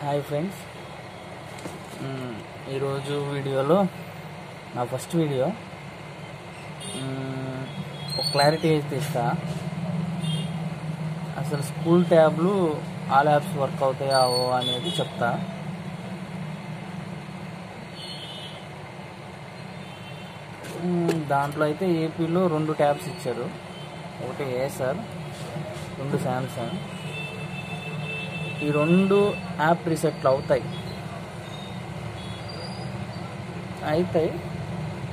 Hi friends, ఈరోజు వీడియోలో నా ఫస్ట్ వీడియో ఒక క్లారిటీ అయితే ఇస్తా. అసలు స్కూల్ ట్యాబ్లు ఆల్ యాప్స్ వర్క్ అవుతాయో అనేది చెప్తా. దాంట్లో అయితే ఏపీలో 2 ట్యాబ్స్ ఇచ్చారు. ఒకటి ఏసర్, 2 శాంసంగ్. ఈ 2 యాప్ రీసెట్లు అవుతాయి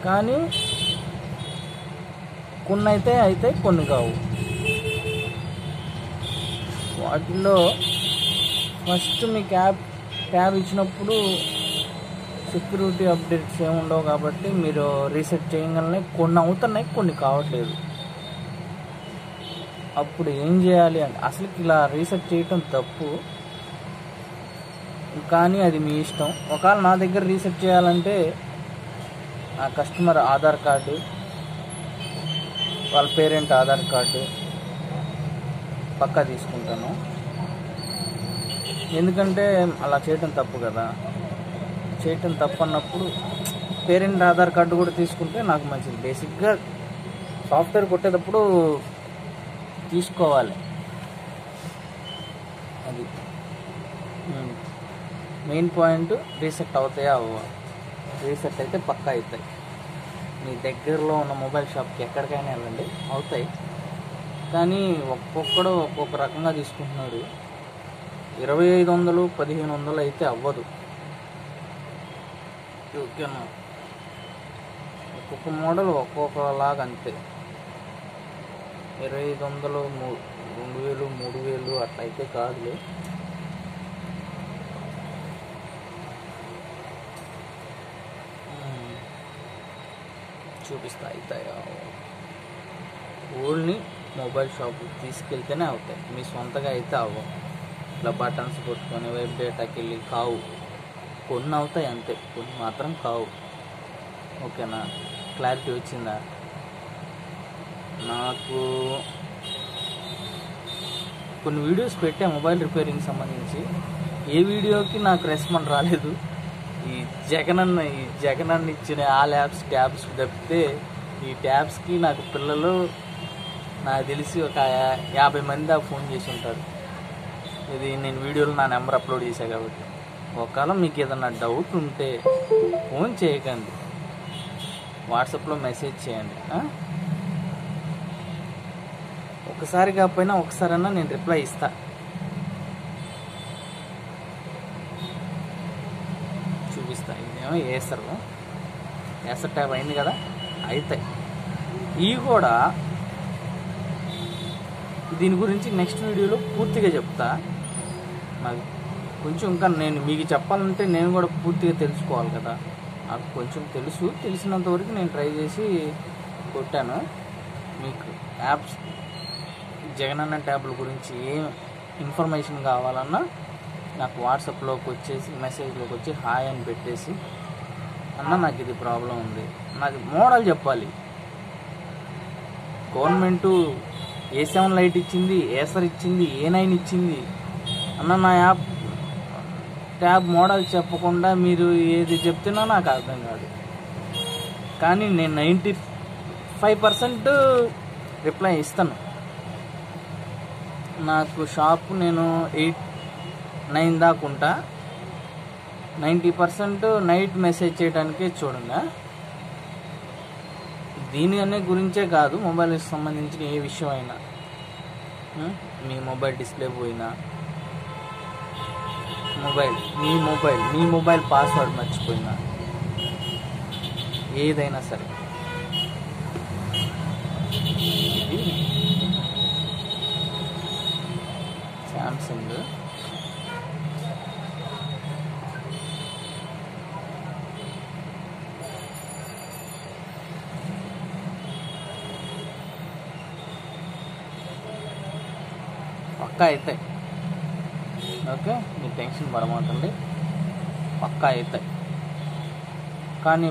కానీ కొన్ని అయితే కొన్ని కావు. వాటిల్లో ఫస్ట్ మీకు ట్యాబ్ ఇచ్చినప్పుడు సెక్యూరిటీ అప్డేట్స్ ఏమి ఉండవు కాబట్టి మీరు రీసెట్ చేయగానే కొన్ని అవుతున్నాయి, కొన్ని కావట్లేదు. అప్పుడు ఏం చేయాలి అంటే, అసలు ఇలా రీసెట్ చేయటం తప్పు, కానీ అది మీ ఇష్టం. ఒకవేళ నా దగ్గర రీసెట్ చేయాలంటే ఆ కస్టమర్ ఆధార్ కార్డు, వాళ్ళ పేరెంట్ ఆధార్ కార్డు పక్కా తీసుకుంటాను. ఎందుకంటే అలా చేయటం తప్పు కదా. చేయటం తప్పు అన్నప్పుడు పేరెంట్ ఆధార్ కార్డు కూడా తీసుకుంటే నాకు మంచిది. బేసిక్గా సాఫ్ట్వేర్ కొట్టేటప్పుడు తీసుకోవాలి. అది మెయిన్ పాయింట్. రీసెట్ అవుతాయా అవ్వ? రీసెట్ అయితే పక్కా అవుతాయి. మీ దగ్గరలో ఉన్న మొబైల్ షాప్కి ఎక్కడికైనా వెళ్ళండి, అవుతాయి. కానీ ఒక్కొక్కడు ఒక్కొక్క రకంగా తీసుకుంటున్నాడు. 2500, 1500 అయితే అవ్వదు. ఓకేనా? ఒక్కొక్క మోడల్ ఒక్కొక్కలాగా అంతే. 2500, 2000, 3000 అట్లా అయితే కాదులే. చూపిస్తా అవుతాయా? ఓన్లీ మొబైల్ షాప్కి తీసుకెళ్తేనే అవుతాయి, మీ సొంతగా అయితే అవ్వవు. ఇట్లా బటన్స్ కొట్టుకొని వెబ్ డేటాకి వెళ్ళి కావు. కొన్ని అవుతాయి అంతే, కొన్ని మాత్రం కావు. ఓకేనా? క్లారిటీ వచ్చిందా? నాకు కొన్ని వీడియోస్ పెట్టా మొబైల్ రిపేరింగ్ సంబంధించి. ఏ వీడియోకి నాకు రెస్పాండ్ రాలేదు. ఈ జగనన్న ఇచ్చిన ఆల్ యాప్స్ ట్యాబ్స్ తప్పితే ఈ ట్యాబ్స్కి నాకు పిల్లలు నాకు తెలిసి ఒక 50 మంది దాకా ఫోన్ చేసి ఉంటారు. ఇది నేను వీడియోలో నా నెంబర్ అప్లోడ్ చేశాను కాబట్టి. ఒకవేళ మీకు ఏదన్నా డౌట్ ఉంటే ఫోన్ చేయకండి, వాట్సాప్లో మెసేజ్ చేయండి. ఒకసారి కాకపోయినా ఒకసారైనా నేను రిప్లై ఇస్తా. చూపిస్తా. ఇదేమో ఏసర్ ట్యాబ్ అయింది కదా, అవుతాయి. ఇవి కూడా దీని గురించి నెక్స్ట్ వీడియోలో పూర్తిగా చెప్తా. నాకు కొంచెం ఇంకా నేను మీకు చెప్పాలంటే నేను కూడా పూర్తిగా తెలుసుకోవాలి కదా. నాకు కొంచెం తెలిసినంత వరకు నేను ట్రై చేసి కొట్టాను. మీకు యాప్స్ జగనన్న ట్యాబ్ల గురించి ఏం ఇన్ఫర్మేషన్ కావాలన్నా నాకు వాట్సాప్లోకి వచ్చేసి మెసేజ్లోకి వచ్చి హాయ్ అని పెట్టేసి, అన్న నాకు ఇది ప్రాబ్లం ఉంది, నాకు మోడల్ చెప్పాలి. గవర్నమెంటు A7 లైట్ ఇచ్చింది, ఏసర్ ఇచ్చింది, A9 ఇచ్చింది. అన్న నా ట్యాబ్ మోడల్ చెప్పకుండా మీరు ఏది చెప్తున్నా నాకు అర్థం కాదు. కానీ నేను 95% రిప్లై ఇస్తాను. నాకు షాప్ నేను 8, 9 దాకా ఉంటా. 90% నైట్ మెసేజ్ చేయడానికే చూడండి. దీని గురించే కాదు, మొబైల్కి సంబంధించిన ఏ విషయం అయినా, మీ మొబైల్ డిస్ప్లే పోయినా, మీ మొబైల్ పాస్వర్డ్ మర్చిపోయినా, ఏదైనా సరే. ఇది శాంసంగ్. పక్కా అవుతాయి. ఓకే, మీరు టెన్షన్ పడమాకండి, పక్కా అవుతాయి. కానీ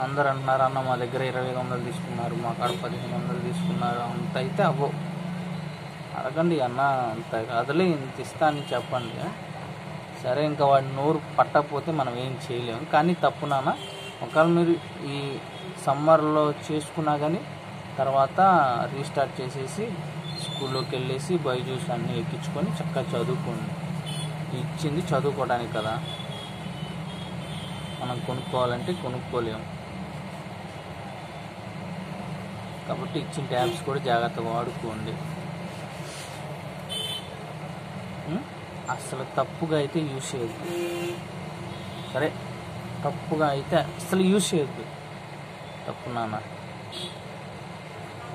అందరు అంటున్నారు, అన్న మా దగ్గర 2500 తీసుకున్నారు, మా కాడ 1500 తీసుకున్నారు, అంత అయితే అవ్వవు. అడగండి, అన్న అంత కాదులే ఇంత ఇస్తా అని చెప్పండి. సరే ఇంకా వాడి నోరు పట్టకపోతే మనం ఏం చేయలేము. కానీ తప్పు నాన్న, ఒకవేళ మీరు ఈ సమ్మర్లో చేసుకున్నా కానీ తర్వాత రీస్టార్ట్ చేసేసి స్కూల్లోకి వెళ్ళేసి బైజూస్ అన్నీ ఎక్కించుకొని చక్కగా చదువుకోండి. ఇచ్చింది చదువుకోవడానికి కదా, మనం కొనుక్కోవాలంటే కొనుక్కోలేము. కాబట్టి ఇచ్చిన ట్యాబ్స్ కూడా జాగ్రత్తగా వాడుకోండి. అసలు తప్పుగా అయితే యూజ్ చేయొద్దు. సరే, తప్పుగా అయితే అసలు యూజ్ చేయొద్దు. తప్పు నాన్న,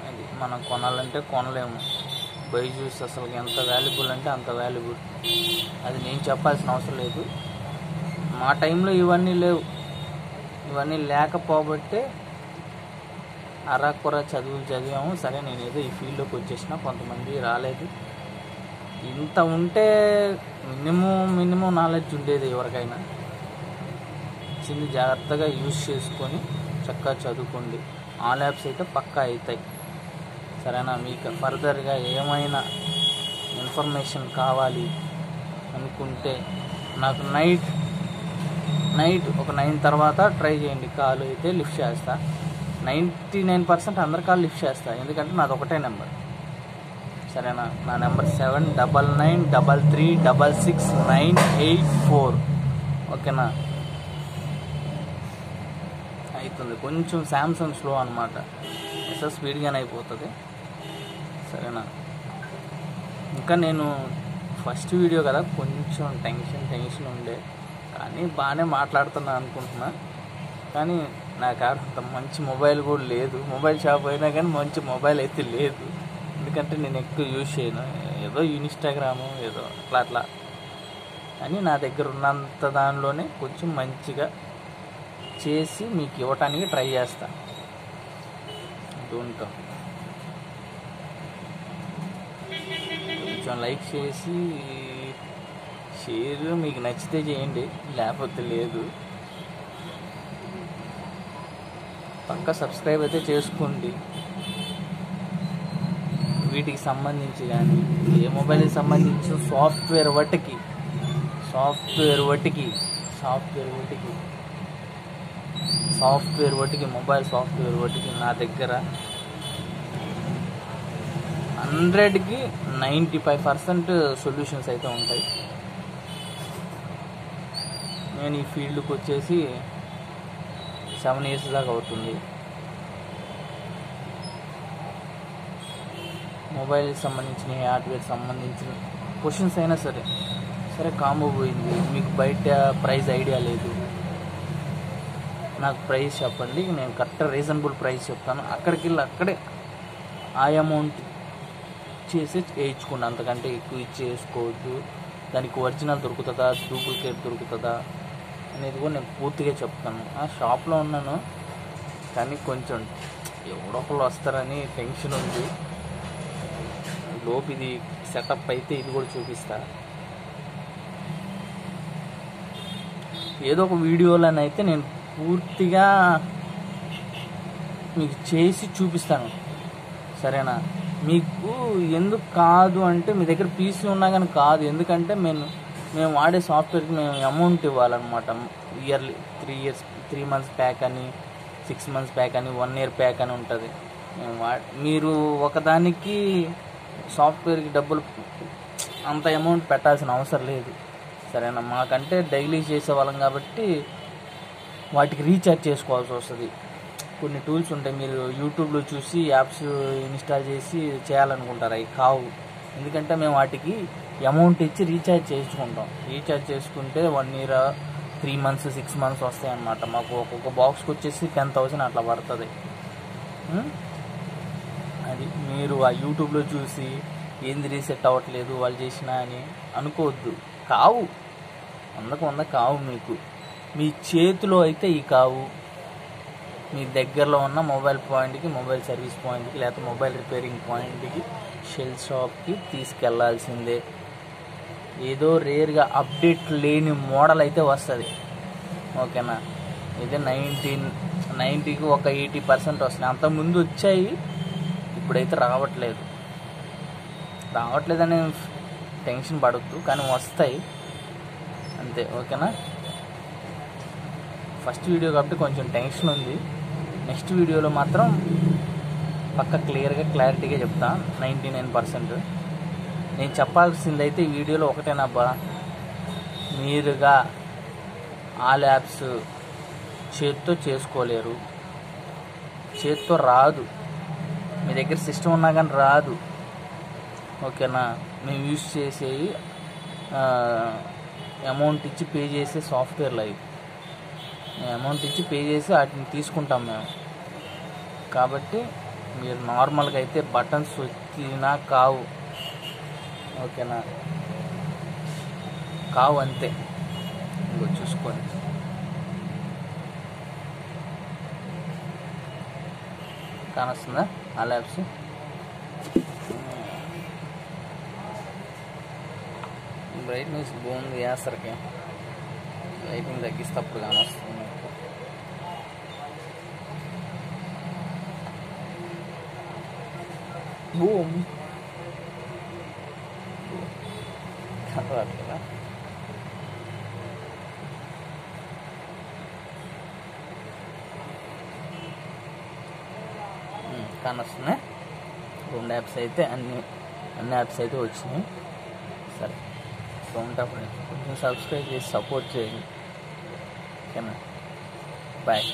అది మనం కొనాలంటే కొనలేము. బైజూస్ అసలు ఎంత వాల్యుబుల్ అంటే అంత వాల్యుబుల్. అది నేను చెప్పాల్సిన అవసరం లేదు. మా టైంలో ఇవన్నీ లేవు. ఇవన్నీ లేకపోబట్టే అరాకొర చదువులు చదివాము. సరే, నేను ఏదో ఈ ఫీల్డ్లోకి వచ్చేసిన, కొంతమంది రాలేదు. ఇంత ఉంటే మినిమం నాలెడ్జ్ ఉండేది ఎవరికైనా. ఇచ్చింది జాగ్రత్తగా యూజ్ చేసుకొని చక్కగా చదువుకోండి. ఆల్ యాప్స్ అయితే పక్కా అవుతాయి. సరేనా? మీకు ఫర్దర్గా ఏమైనా ఇన్ఫర్మేషన్ కావాలి అనుకుంటే నాకు నైట్ ఒక 9 తర్వాత ట్రై చేయండి. కాల్ అయితే లిఫ్ట్ చేస్తా. 99% అందరి కాల్ లిఫ్ట్ చేస్తా, ఎందుకంటే నాది ఒకటే నెంబర్. సరేనా? నా నెంబర్ 7993366984. ఓకేనా? అవుతుంది. కొంచెం శాంసంగ్ స్లో అనమాట, స్పీడ్గానే అయిపోతుంది. సరేనా? ఇంకా నేను ఫస్ట్ వీడియో కదా, కొంచెం టెన్షన్ ఉండే, కానీ బాగానే మాట్లాడుతున్నా అనుకుంటున్నా. కానీ నాకు అంత మంచి మొబైల్ కూడా లేదు. మొబైల్ షాప్ అయినా కానీ మంచి మొబైల్ అయితే లేదు, ఎందుకంటే నేను ఎక్కువ యూజ్ చేయను. ఏదో ఇన్స్టాగ్రాము ఏదో అట్లా అని నా దగ్గర ఉన్నంత దానిలోనే కొంచెం మంచిగా చేసి మీకు ఇవ్వటానికి ట్రై చేస్తా. ఉంటాం. కొంచెం లైక్ చేసి షేర్ మీకు నచ్చితే చేయండి, లేకపోతే లేదు. పక్కా సబ్స్క్రైబ్ అయితే చేసుకోండి. వీటికి సంబంధించి కానీ ఏ మొబైల్కి సంబంధించిన సాఫ్ట్వేర్ వటికి మొబైల్ సాఫ్ట్వేర్ వటికి నా దగ్గర 100కి 95% సొల్యూషన్స్ అయితే ఉంటాయి. నేను ఈ ఫీల్డ్కి వచ్చేసి 7 years దాకా అవుతుంది. మొబైల్కి సంబంధించిన హార్డ్వేర్ సంబంధించిన క్వశ్చన్స్ అయినా సరే కాంబో పోయింది, మీకు బయట ప్రైస్ ఐడియా లేదు, నాకు ప్రైస్ చెప్పండి, నేను కరెక్ట్ రీజనబుల్ ప్రైస్ చెప్తాను. అక్కడికి వెళ్ళి అక్కడే ఆ అమౌంట్ చేసి వేయించుకోండి, అంతకంటే ఎక్కువ ఇచ్చేసుకోవద్దు. దానికి ఒరిజినల్ దొరుకుతుందా, డూప్లికేట్ దొరుకుతుందా అనేది కూడా నేను పూర్తిగా చెప్తాను. షాప్లో ఉన్నాను కానీ కొంచెం ఎవరో ఒకళ్ళు వస్తారని టెన్షన్ ఉంది. లోపు ఇది సెటప్ అయితే ఇది కూడా చూపిస్తా. ఏదో ఒక వీడియోలోనైతే నేను పూర్తిగా మీకు చేసి చూపిస్తాను. సరేనా? మీకు ఎందుకు కాదు అంటే మీ దగ్గర పీసీ ఉన్నా కానీ కాదు, ఎందుకంటే మేము వాడే సాఫ్ట్వేర్కి మేము అమౌంట్ ఇవ్వాలన్నమాట. ఇయర్లీ 3 months ప్యాక్ అని, 6 months ప్యాక్ అని, 1 year ప్యాక్ అని ఉంటుంది. మీరు ఒకదానికి సాఫ్ట్వేర్కి డబ్బులు అంత అమౌంట్ పెట్టాల్సిన అవసరం లేదు. సరేనా? మాకంటే డైలీ చేసేవాళ్ళం కాబట్టి వాటికి రీఛార్జ్ చేసుకోవాల్సి వస్తుంది. కొన్ని టూల్స్ ఉంటాయి, మీరు యూట్యూబ్లో చూసి యాప్స్ ఇన్స్టాల్ చేసి చేయాలనుకుంటారు, అవి కావు. ఎందుకంటే మేము వాటికి అమౌంట్ ఇచ్చి రీఛార్జ్ చేసుకుంటాం. రీఛార్జ్ చేసుకుంటే 1 year, 3 months, 6 months వస్తాయి అన్నమాట. మాకు ఒక్కొక్క బాక్స్కి వచ్చేసి 10,000 అట్లా పడుతుంది. అది మీరు ఆ యూట్యూబ్లో చూసి ఏంది రీసెట్ అవ్వట్లేదు వాళ్ళు చేసినా అని అనుకోవద్దు. కావు, 100% కావు. మీ చేతిలో అయితే ఈ కావు. మీ దగ్గరలో ఉన్న మొబైల్ పాయింట్కి, మొబైల్ సర్వీస్ పాయింట్కి, లేకపోతే మొబైల్ రిపేరింగ్ పాయింట్కి, షెల్ షాప్కి తీసుకెళ్లాల్సిందే. ఏదో రేర్గా అప్డేట్ లేని మోడల్ అయితే వస్తుంది. ఓకేనా? ఇదే 90కి ఒక 80% వస్తున్నాయి. అంతకుముందు వచ్చాయి, ఇప్పుడైతే రావట్లేదని టెన్షన్ పడద్దు, కానీ వస్తాయి. అంతే, ఓకేనా. ఫస్ట్ వీడియో కాబట్టి కొంచెం టెన్షన్ ఉంది. నెక్స్ట్ వీడియోలో మాత్రం పక్క క్లియర్గా క్లారిటీగా చెప్తా 99%. నేను చెప్పాల్సిందైతే ఈ వీడియోలో ఒకటేనబ్బా, మీరుగా ఆల్ యాప్స్ చేత్తో చేసుకోలేరు, చేత్తో రాదు. మీ దగ్గర సిస్టమ్ ఉన్నా కానీ రాదు, ఓకేనా. మేము యూజ్ చేసేవి అమౌంట్ ఇచ్చి పే చేసే సాఫ్ట్వేర్లు అవి. అమౌంట్ ఇచ్చి పే చేసి వాటిని తీసుకుంటాం మేము. కాబట్టి మీరు నార్మల్గా అయితే బటన్స్ వచ్చినా కావు, ఓకేనా, కావు అంతే. ఇంకో చూసుకోండి, కానొస్తుందా ఆ ల్యాబ్స్. బ్రైట్నెస్ బాగుంది, వేసరికి లైటింగ్ తగ్గిస్తే అప్పుడు కానొస్తుంది. బూమ్ కనరాట్లేదా? కానొస్తున్నాయి. 2 యాప్స్ అయితే అన్ని యాప్స్ అయితే వచ్చినాయి. సరే, ఉంటాం. కొంచెం సబ్స్క్రైబ్ చేసి సపోర్ట్ చేయండి, ఓకేనా. బాయ్.